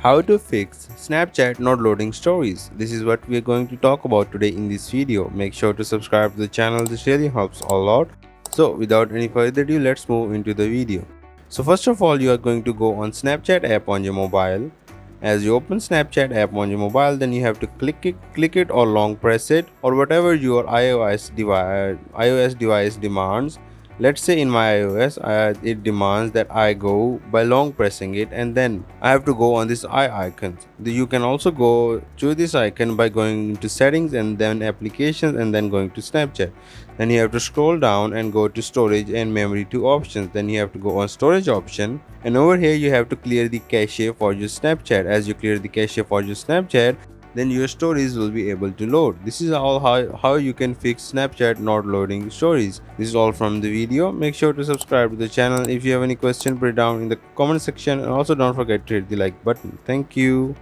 How to fix Snapchat not loading stories. This is what we are going to talk about today in this video. Make sure to subscribe to the channel, this really helps a lot. So without any further ado, let's move into the video. So first of all, you are going to go on Snapchat app on your mobile. As you open Snapchat app on your mobile, then you have to click it or long press it or whatever your iOS device demands. Let's say in my iOS, it demands that I go by long pressing it, and then I have to go on this eye icon. You can also go to this icon by going into settings and then applications and then going to Snapchat. Then you have to scroll down and go to storage and memory 2 options. Then you have to go on storage option, and over here you have to clear the cache for your Snapchat. As you clear the cache for your Snapchat, then your stories will be able to load. This is all how you can fix Snapchat not loading stories. This is all from the video. Make sure to subscribe to the channel. If you have any question, put it down in the comment section, and also don't forget to hit the like button. Thank you.